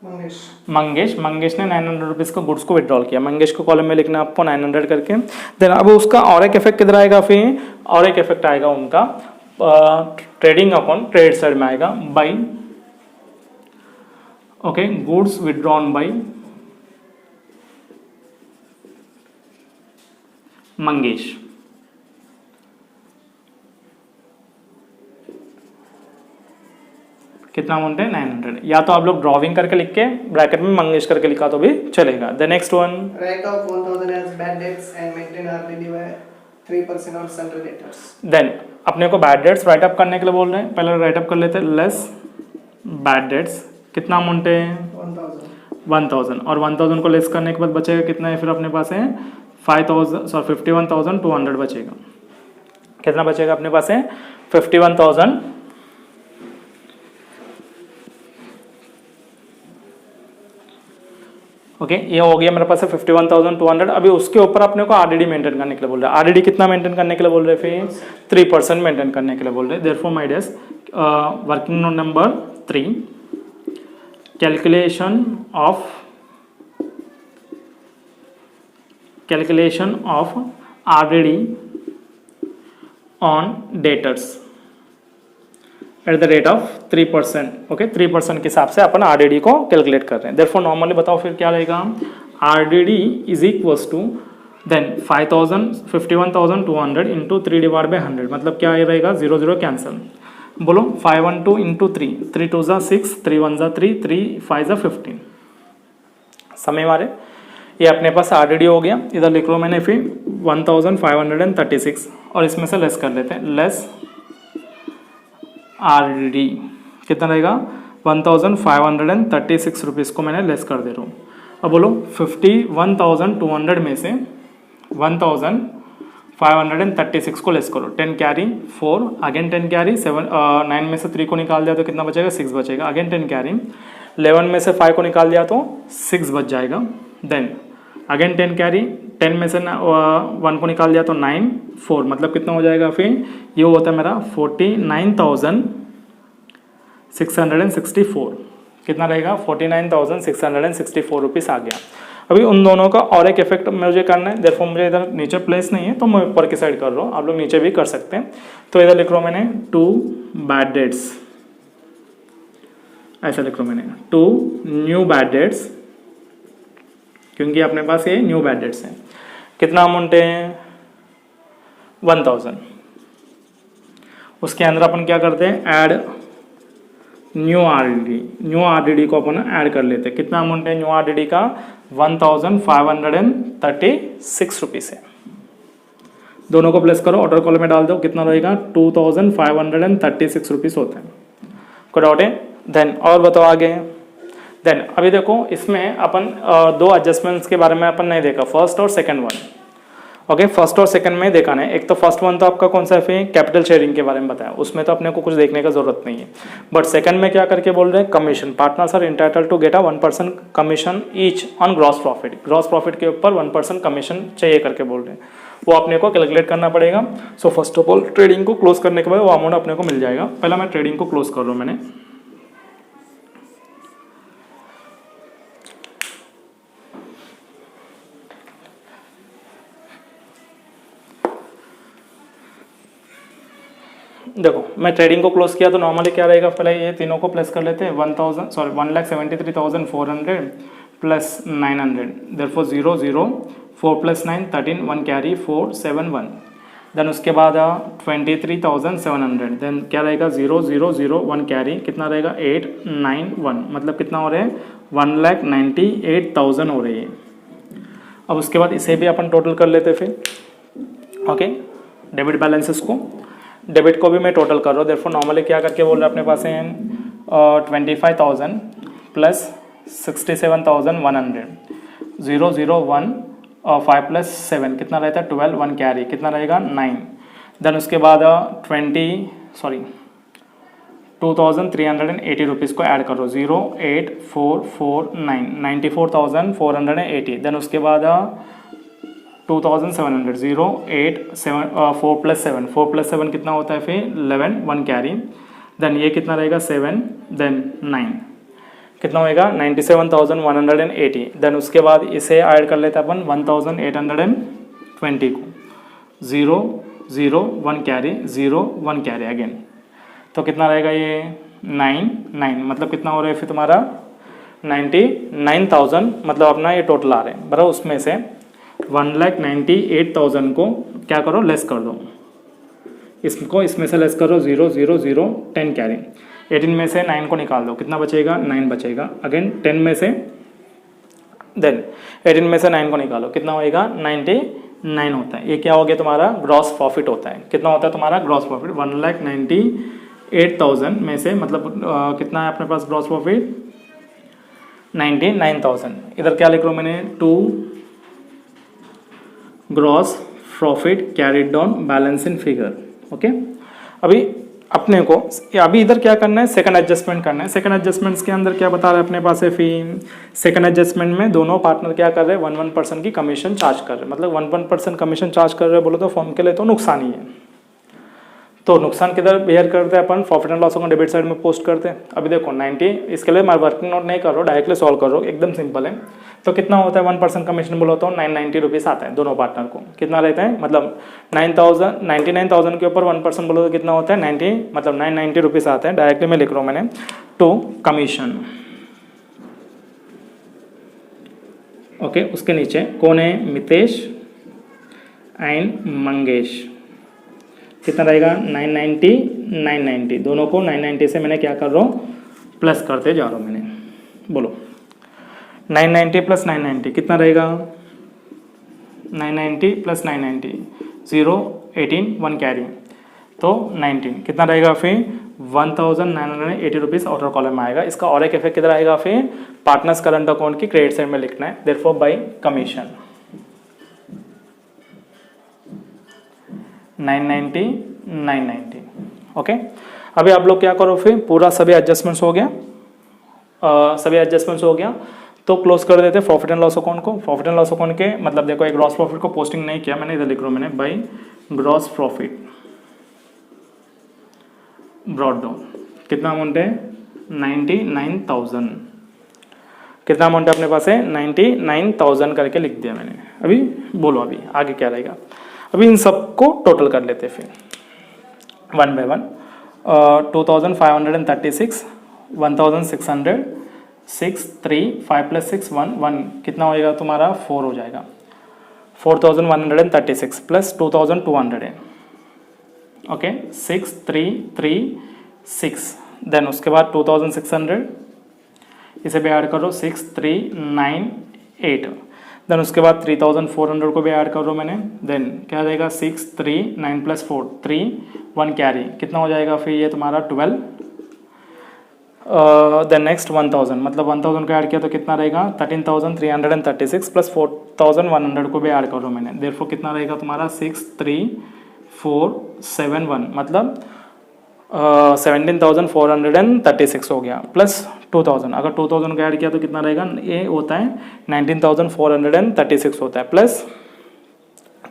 मंगेश। मंगेश ने 900 रुपीज़ का गुड्स को विड्रॉल किया। मंगेश को कॉलम में लिखना है आपको 900 करके। देन अब उसका और एक इफेक्ट किधर आएगा, फिर और एक इफेक्ट आएगा उनका ट्रेडिंग अकाउंट क्रेडिट साइड में आएगा by okay, goods withdrawn bye Mangesh. कितना अमाउंट है 900। या तो आप लोग ड्रॉविंग करके लिख के ब्रैकेट में मंगेश करके लिखा तो भी चलेगा। The next one, write off 1000 as bad debts and maintain RDD by 3% on sundry debtors। Then अपने को बैड डेट्स राइट अप करने के लिए बोल रहे हैं, पहले राइट अप कर लेते हैं लेस बैड डेट्स। कितना अमाउंट है 1000 और 1000 को लेस करने के बाद बचेगा कितना है, फिर अपने पास है 51,200 बचेगा। कितना बचेगा अपने पास है 51,000। ओके, ये हो गया मेरे पास है 51,200। अभी उसके ऊपर अपने को आरडीडी मेंटेन करने के लिए बोल रहे हैं। आरडीडी कितना मेंटेन करने के लिए बोल रहे हैं, फिर 3% मेंटेन करने के लिए बोल रहे हैं। Therefore my dears, working note number 3, calculation of RDD on debtors eight the rate of 3%। Okay, 3% के हिसाब से अपन आरडीडी को कैलकुलेट कर रहे हैं। देयरफॉर नॉर्मली बताओ फिर क्या रहेगा, RDD is equals to then 51,200 into 3 divide by 100, मतलब क्या रहेगा 0 0 कैंसिल। बोलो 512 इंटू 3, 3 2 ज़ा 6, 3 1 ज़ा 3, 3 5 ज़ा 15। समय मारे, ये अपने पास आरडीडी हो गया। इधर लिख लो मैंने फिर 1536 और इसमें से लेस कर लेते हैं, लेस आरडीडी कितना रहेगा 1536 रुपीज़ को मैंने लेस कर दे रहा हूँ। अब बोलो 51,200 में से 1536 को लेस करो, 10 कैरी 4, अगेन 10 कैरी 7, 9 में से 3 को निकाल दिया तो कितना बचेगा 6 बचेगा, अगेन 10 कैरी 11 में से 5 को निकाल दिया तो 6 बच जाएगा। देन अगेन 10 कैरी 10 में से 1 को निकाल दिया तो 9 4, मतलब कितना हो जाएगा फिर, ये होता है मेरा 49,664। कितना रहेगा 49,664 रुपीज़ आ गया। अभी उन दोनों का और एक इफेक्ट मुझे करना है, देयरफॉर मुझे इधर नीचे प्लेस नहीं है तो मैं ऊपर की साइड कर रहा हूँ, आप लोग नीचे भी कर सकते हैं। तो इधर लिख रहा हूँ मैंने 2 बैड डेट्स, ऐसा लिख रहा हूँ मैंने 2 न्यू बैड डेट्स, क्योंकि अपने पास ये न्यू बैड डेट्स हैं। कितना अमाउंट है 1000। उसके अंदर अपन क्या करते हैं, ऐड न्यू आरडीडी को अपन ऐड कर लेते हैं। कितना अमाउंट है न्यू आरडीडी का 1536 रुपीज़ है। दोनों को प्लेस करो, ऑर्डर कॉलम में डाल दो, कितना रहेगा 2536 रुपीज़ होते हैं। कोई डाउट है? देन और बताओ आगे। देन अभी देखो इसमें अपन 2 एडजस्टमेंट्स के बारे में अपन नहीं देखा, फर्स्ट और सेकंड वन। ओके, फर्स्ट और सेकंड में देखा है। एक तो फर्स्ट वन तो आपका कौन सा है, कैपिटल शेयरिंग के बारे में बताया, उसमें तो अपने को कुछ देखने का जरूरत नहीं है। बट सेकंड में क्या करके बोल रहे हैं, commission, partners are entitled to get a 1% commission each on gross profit. Gross profit के ऊपर 1% कमीशन चाहिए करके बोल रहे हैं, वो अपने को कैलकुलेट करना पड़ेगा। So first of all trading को क्लोज करने के बाद वो अमाउंट अपने को मिल जाएगा। पहला मैं ट्रेडिंग को क्लोज कर रहा हूँ मैंने। देखो मैं ट्रेडिंग को क्लोज किया तो नॉर्मली क्या रहेगा, पहले ये तीनों को प्लस कर लेते हैं 1,73,400 plus 900, therefore 0 0 4 plus 9 13, 1 carry 4 7 1। Then उसके बाद 23,700, देन क्या रहेगा 0 0 0 1 कैरी, कितना रहेगा 8 9 1, मतलब कितना हो रहा है 1,98,000 हो रही है। अब उसके बाद इसे भी अपन टोटल कर लेते फिर। ओके, डेबिट बैलेंसेस को, डेबिट को भी मैं टोटल कर रहा हूँ। देयरफॉर नॉर्मली क्या करके बोल रहे हैं अपने पास है 25,000 प्लस 67,100, 0 0 1 और 5 प्लस 7 कितना रहता है 12, 1 कैरी कितना रहेगा 9। देन उसके बाद 2,380 रुपीज़ को ऐड करो, 0 8 4 4 9, 94,480। देन उसके बाद 2,700, 0 8 7 4 प्लस 7, 4 प्लस 7 कितना होता है फिर 11, 1 कैरी। देन ये कितना रहेगा 7, देन 9 कितना होएगा 97,180। देन उसके बाद इसे ऐड कर लेते हैं अपन 1,820 को, 0 0 1 कैरी 0 1 कैरी अगेन, तो कितना रहेगा ये 9 9, मतलब कितना हो रहा है फिर तुम्हारा 99,000 मतलब अपना ये टोटल आ रहे हैं बराबर। उसमें से 1,98,000 को क्या करो, लेस कर दो, इसको इसमें से लेस करो, 0 0 0 10 कैरी। 18 में से 9 को निकाल दो, कितना बचेगा, 9 बचेगा। अगेन 10 में से, देन 18 में से 9 को निकालो, कितना होएगा, 99 होता है। ये क्या हो गया तुम्हारा ग्रॉस प्रॉफिट होता है। कितना होता है तुम्हारा ग्रॉस प्रॉफिट, 1,98,000 में से मतलब कितना है अपने पास ग्रॉस प्रॉफिट, 99,000। इधर क्या लिख रहा हूँ मैंने, to gross profit carried down balance in figure. Okay, अभी अपने को अभी इधर क्या करना है, सेकंड एडजस्टमेंट करना है। सेकंड एडजस्टमेंट्स के अंदर क्या बता रहा है अपने पास है, फी सेकंड एडजस्टमेंट में दोनों पार्टनर क्या कर रहे हैं, 1% की कमीशन चार्ज कर रहे हैं। मतलब 1% कमीशन चार्ज कर रहे हैं बोलो तो फर्म के लिए तो नुकसान ही है। तो नुकसान किधर बेयर करते हैं अपन, प्रॉफिट एंड लॉस को डेबिट साइड में पोस्ट करते हैं। अभी देखो 90, इसके लिए मैं वर्किंग नोट नहीं कर रहा हूँ, डायरेक्टली सॉल्व कर रहा हूँ, एकदम सिंपल है। तो कितना होता है 1% कमीशन बोलो तो 990 रुपीज़ आता है दोनों पार्टनर को। कितना रहता है मतलब 99,000 के ऊपर 1% बोलो तो कितना होता है 90, मतलब 990 रुपीज़ आता है। डायरेक्टली मैं लिख रहा हूँ मैंने, टू कमीशन। ओके, उसके नीचे कौन है, मितेश एंड मंगेश। कितना रहेगा 990 990, दोनों को 990 से मैंने क्या कर रहा हूँ, प्लस करते जा रहा हूँ मैंने। बोलो 990 प्लस 990 कितना रहेगा, 990 प्लस 990 0 18 1 कैरी, तो 19 कितना रहेगा फिर 1,980 रुपीज़ आउटर कॉलम में आएगा। इसका और एक इफेक्ट किधर आएगा फिर, पार्टनर्स करंट अकाउंट की क्रेडिट साइड में लिखना है, देयरफॉर बाय कमीशन 990 990। ओके, अभी आप लोग क्या करो फिर, पूरा सभी एडजस्टमेंट्स हो गया, सभी एडजस्टमेंट्स हो गया तो क्लोज कर देते प्रॉफिट एंड लॉस अकाउंट को। प्रॉफिट एंड लॉस अकाउंट के मतलब देखो, एक ग्रॉस प्रॉफिट को पोस्टिंग नहीं किया मैंने, इधर लिख रहा हूँ मैंने by gross profit brought down. कितना अमाउंट है 99,000। कितना अमाउंट है अपने पास है 99,000 करके लिख दिया मैंने। अभी बोलो अभी आगे क्या रहेगा। अभी इन सबको टोटल कर लेते हैं फिर वन बाय वन। 2,536 1,600 6 3 5 + 6 1 1 कितना होएगा तुम्हारा 4 हो जाएगा। 4,136 प्लस 2,200 है। ओके 6 3 3 6, देन उसके बाद 2,600 इसे भी ऐड करो 6 3 9 8, देन उसके बाद 3,400 को भी ऐड कर रहा हूँ मैंने। देन क्या रहेगा 6 3 9 + 4 3 1 कैरी, कितना हो जाएगा फिर ये तुम्हारा 12। देन नेक्स्ट 1,000 मतलब 1,000 को ऐड किया तो कितना रहेगा 13,336 प्लस 4,100 को भी ऐड कर रहा हूँ मैंने। देयरफॉर कितना रहेगा तुम्हारा 6 3 4 7 1 मतलब 17,436 हो गया प्लस 2,000। अगर 2,000 को ऐड किया तो कितना रहेगा, ये होता है 19,436 होता है प्लस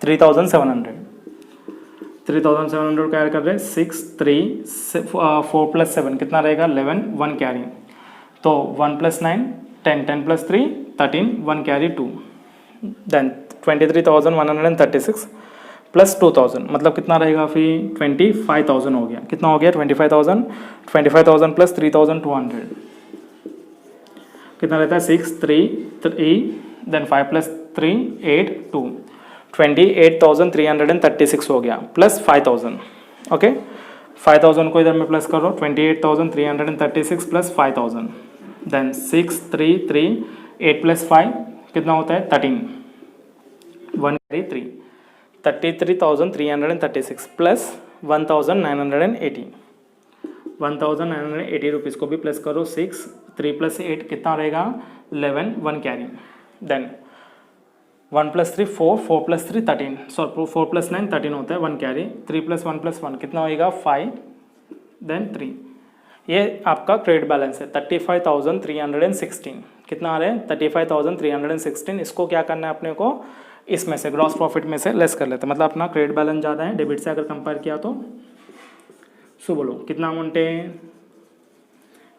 3,700 को ऐड कर रहे हैं 6 3 4 + 7 कितना रहेगा 11 1 कैरी, तो 1 + 9 10 10 + 3 13 1 कैरी 2, देन 23,136 प्लस 2,000 मतलब कितना रहेगा फिर 25,000 हो गया। कितना हो गया 25,000 प्लस 3,200 कितना रहता है 6 3 3 देन 5 + 3 8 2 28,336 हो गया प्लस 5,000। ओके 5,000 को इधर में प्लस करो 28,336 प्लस 5,000, देन 6 3 3 8 + 5 कितना होता है 13 1 3 33,336 प्लस 1,980 1,980 रुपीज़ को भी प्लस करो 6 3 + 8 कितना रहेगा 11 1 कैरी, देन 1 + 3 4 4 + 3 13 सॉरी 4 + 9 13 होता है 1 कैरी, 3 + 1 + 1 कितना होएगा 5, देन 3। ये आपका क्रेडिट बैलेंस है 35,316। कितना आ रहा है 35,316। इसको क्या करना है अपने को, इसमें से ग्रॉस प्रॉफिट में से लेस कर लेते हैं, मतलब अपना क्रेडिट बैलेंस ज़्यादा है डेबिट से अगर कंपेयर किया तो। सो बोलो कितना अमाउंट है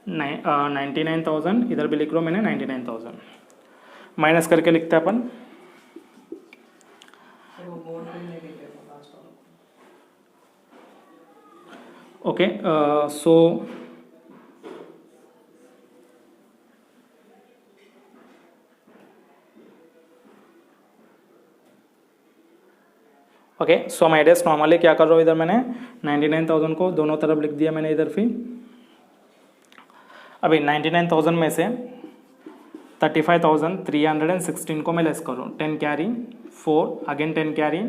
99,000, इधर भी लिख लो मैंने 99,000 माइनस करके लिखते हैं अपन। Okay so okay. So my dears, normally क्या कर रहा हूँ, इधर मैंने 99,000 को दोनों तरफ लिख दिया मैंने इधर फिर। अभी 99,000 में से 35,316 को मैं लेस कर रहा हूँ। 10 कैरी 4, अगेन 10 कैरी,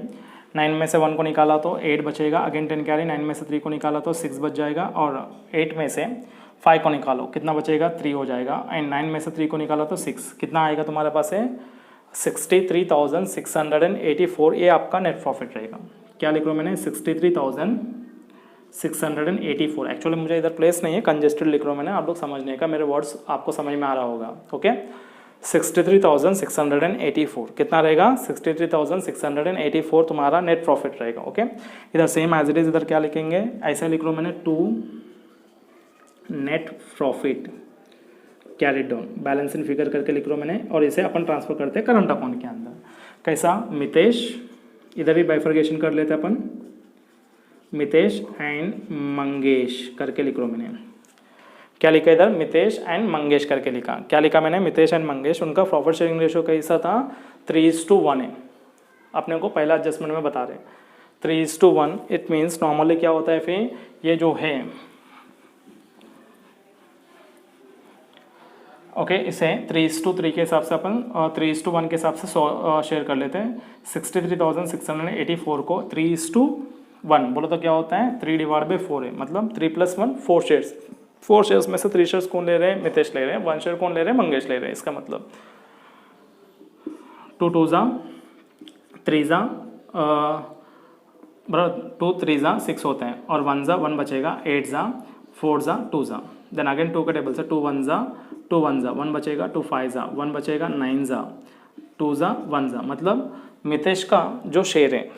9 में से 1 को निकाला तो 8 बचेगा, अगेन 10 कैरी, 9 में से 3 को निकाला तो 6 बच जाएगा, और 8 में से 5 को निकालो कितना बचेगा, 3 हो जाएगा, एंड 9 में से 3 को निकाला तो 6, कितना आएगा तुम्हारे पास है 63,684। ये आपका नेट प्रॉफिट रहेगा। क्या लिख रहा हूँ मैंने, 63,684। एक्चुअली मुझे इधर प्लेस नहीं है, कंजेस्टेड लिख रहा हूँ मैंने, आप लोग समझने का, मेरे वर्ड्स आपको समझ में आ रहा होगा। ओके, 63,684 कितना रहेगा, 63,684 तुम्हारा नेट प्रॉफिट रहेगा। ओके, इधर सेम एज इट इज, इधर क्या लिखेंगे, ऐसा लिख रहा हूँ मैंने, to net profit carried down, balance in figure करके लिख रहा हूँ मैंने, और इसे अपन ट्रांसफर करते हैं करंट अकाउंट के अंदर। कैसा, मितेश, इधर भी बाइफर्केशन कर लेते हैं अपन, मितेश एंड मंगेश करके लिख रहा हूँ मैंने। क्या लिखा इधर, मितेश एंड मंगेश करके लिखा। क्या लिखा मैंने, मितेश एंड मंगेश, उनका प्रॉफिट शेयरिंग रेशियो कैसा था, 3:1 है। अपने को पहला एडजस्टमेंट में बता रहे 3:1। इट मीन्स नॉर्मली क्या होता है फिर, ये जो है ओके, इसे 3:3 के हिसाब से अपन 3:1 के हिसाब से शेयर कर लेते हैं। 63,684 को 3:1 बोलो तो क्या होता है, 3/4 है, मतलब 3 + 1 4 शेयर्स। 4 शेयर्स में से 3 शेयर्स कौन ले रहे हैं, मितेश ले रहे हैं, 1 शेयर कौन ले रहे हैं, मंगेश ले रहे हैं। इसका मतलब 2 2 3 2 3 6 होते हैं, और 1 1 बचेगा, 8 4 2 देन अगेन 2 के टेबल से 2 1 1 बचेगा, 2 5 1 बचेगा, 9 2 1 मतलब मितेश का जो शेयर है,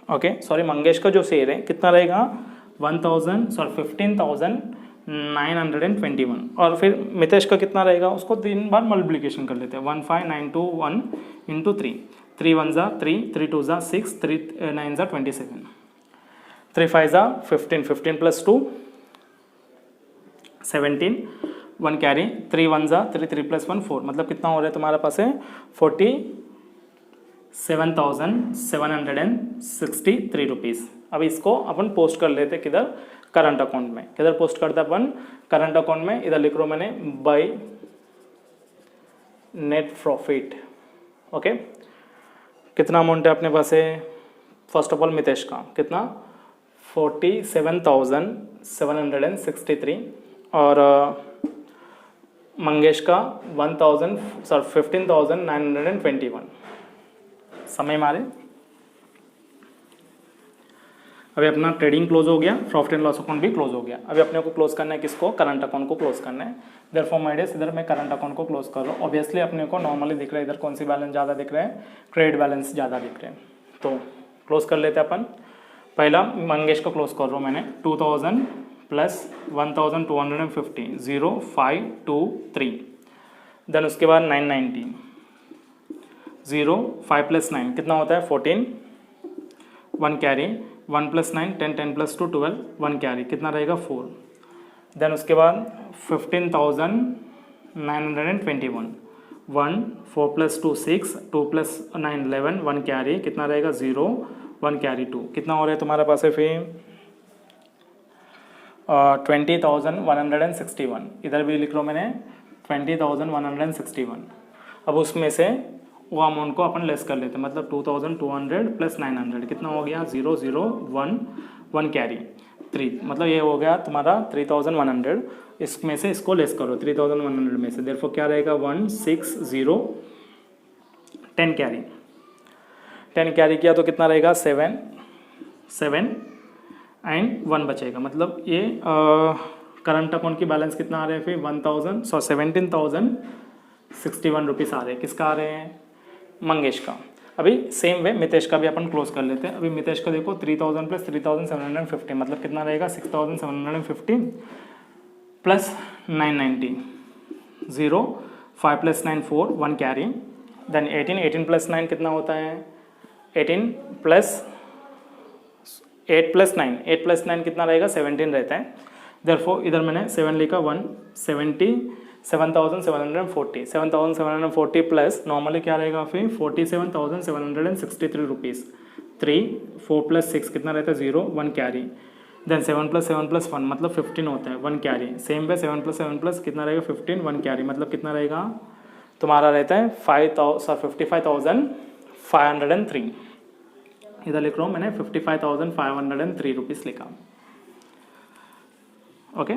ओके सॉरी मंगेश का जो शेयर है कितना रहेगा, 15,921, और फिर मितेश का कितना रहेगा, उसको 3 बार मल्टीप्लिकेशन कर लेते हैं, 15,921 × 3, 3 1 3, 3 2 6, 3 9 27, 3 5 15, 15 + 2 17, 1 कैरी, 3 1 3, 3 + 1 4, मतलब कितना हो रहा है तुम्हारे पास है 47,763 रुपीज़। अब इसको अपन पोस्ट कर लेते किधर, करंट अकाउंट में। किधर पोस्ट करते अपन, करंट अकाउंट में। इधर लिख रहा हूँ मैंने, बाय नेट प्रॉफिट। ओके, कितना अमाउंट है अपने पास है, फर्स्ट ऑफ ऑल मितेश का कितना 47,763, और मंगेश का 15,921। समय मारे, अभी अपना ट्रेडिंग क्लोज हो गया, प्रॉफिट एंड लॉस अकाउंट भी क्लोज हो गया। अभी अपने को क्लोज करना है किसको, करंट अकाउंट को क्लोज करना है। देयरफॉर माय डियर्स, इधर मैं करंट अकाउंट को क्लोज कर रहा हूँ। ऑब्वियसली अपने को नॉर्मली दिख रहा है, इधर कौन सी बैलेंस ज़्यादा दिख रहा है, क्रेडिट बैलेंस ज़्यादा दिख रहे हैं, तो क्लोज कर लेते हैं अपन। पहला मंगेश को क्लोज कर रहा हूँ मैंने, 2000 + 1,250, 0,523, देन उसके बाद 990, 0 5 + 9 कितना होता है 14, 1 कैरी, 1 + 9 10, 10 + 2 12, 1 कैरी, कितना रहेगा 4, देन उसके बाद 15,921, 1 4 + 2 6, 2 + 9 11, 1 कैरी, कितना रहेगा 0, 1 कैरी 2, कितना हो रहा है तुम्हारे पास है फिर 20,161। इधर भी लिख रहा हूँ मैंने 20,161। अब उसमें से वो अमाउंट को अपन लेस कर लेते हैं, मतलब 2,200 + 900 कितना हो गया 0 0 1 1 कैरी 3, मतलब ये हो गया तुम्हारा 3,100। इसमें से इसको लेस करो 3,100 में से, देयरफॉर क्या रहेगा 1 6 0 10 कैरी, 10 कैरी किया तो कितना रहेगा 7 7 एंड 1 बचेगा, मतलब ये करंट अकाउंट की बैलेंस कितना आ रहा है फिर 17,061 रुपीज़ आ रहे हैं। किसका आ रहे हैं, मंगेश का। अभी सेम वे मितेश का भी अपन क्लोज कर लेते हैं। अभी मितेश का देखो 3,000 + 3,750, मतलब कितना रहेगा 6,750 + 990, 0 5 + 9 4, 1 कैरी, देन 18 18 + 9 कितना होता है 18 + 8 + 9, 8 + 9 कितना रहेगा 17 रहता है। देयरफॉर इधर मैंने 7 लिखा, 7,740, 7,740 प्लस नॉर्मली क्या रहेगा फिर 47,763 रुपीज़, 3, 4 + 6 कितना रहता है 0, 1 कैरी, देन 7 + 7 + 1 मतलब 15 होता है, 1 कैरी, सेम पे 7 + 7 + कितना रहेगा 15, 1 कैरी मतलब कितना रहेगा तुम्हारा रहता है 55,503। इधर लिख रहा हूँ मैंने 55,503 रुपीज़ लिखा। ओके,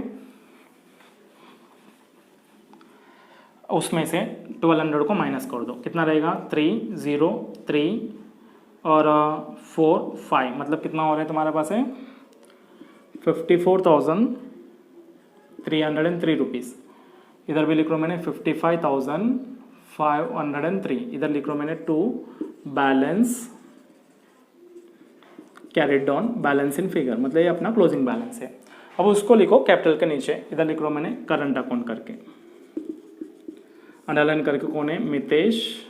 उसमें से 1200 को माइनस कर दो, कितना रहेगा 3, 0, 3 और 4, 5 मतलब कितना हो रहा है तुम्हारे पास है 54,303 रुपीज़। इधर भी लिख रहा हूँ मैंने 55,503, इधर लिख रहा हूँ मैंने 2 balance carried down balance in figure, मतलब ये अपना क्लोजिंग बैलेंस है। अब उसको लिखो कैपिटल के नीचे, इधर लिख रहा हूँ मैंने करंट अकाउंट करके, अंडरलाइन करके कौन है मितेश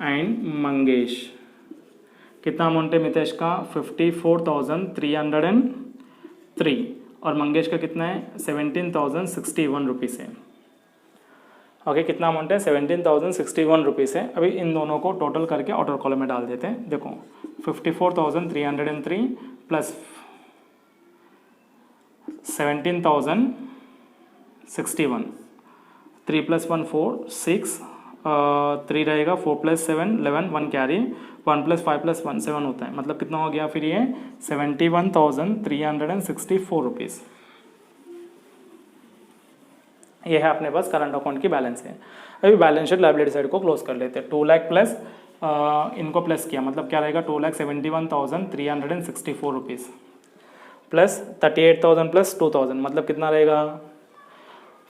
एंड मंगेश। कितना अमाउंट है मितेश का 54,303 और मंगेश का कितना है 17,061 रुपीज़ है। ओके, कितना अमाउंट है 17,061 रुपीज़ है। अभी इन दोनों को टोटल करके आउटर कॉलम में डाल देते हैं। देखो 54,303 प्लस 17,061, 3 + 1 4, 6 3 रहेगा, 4 + 7 11, 1 कैरी, 1 + 5 + 1 7 होता है, मतलब कितना हो गया फिर ये 71,364 रुपीज़। ये है अपने पास करंट अकाउंट की बैलेंस है। अभी बैलेंस शीट लायबिलिटी साइड को क्लोज कर लेते हैं। 2 लाख प्लस इनको प्लस किया मतलब क्या रहेगा 2,71,364 रुपीज़ प्लस 38,000 प्लस 2,000 मतलब कितना रहेगा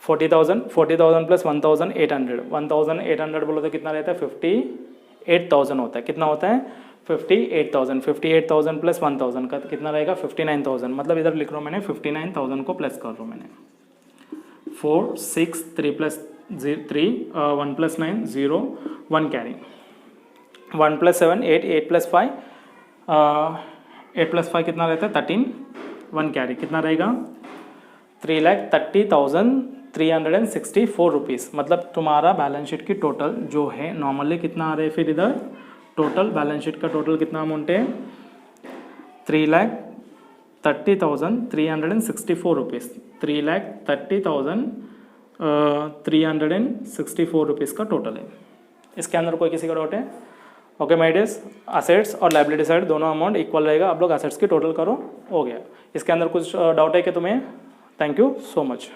40,000, 40,000 प्लस 1,800, 1,800 बोलो तो कितना रहता है 58,000 होता है। कितना होता है 58,000, 58,000 प्लस 1,000 का कितना रहेगा 59,000, मतलब इधर लिख रहा हूँ मैंने 59,000 को प्लस कर रहा हूँ मैंने 4, 6, 3 + 3 1 + 9 0, 1 कैरी, 1 + 7 8, 8 + 5 8 + 5 कितना रहता है 13, 1 कैरी, कितना रहेगा 3,30,364 रुपीज़। मतलब तुम्हारा बैलेंस शीट की टोटल जो है नॉर्मली कितना आ रहा है फिर इधर टोटल बैलेंस शीट का टोटल कितना अमाउंट है 3,30,364 रुपीज़, 3,30,364 रुपीज़ का टोटल है। इसके अंदर कोई किसी का डाउट है? ओके माय डियर्स, असेट्स और लायबिलिटी साइड दोनों अमाउंट इक्वल रहेगा। आप लोग असेट्स की टोटल करो, हो गया। इसके अंदर कुछ डाउट है कि तुम्हें? Thank you so much.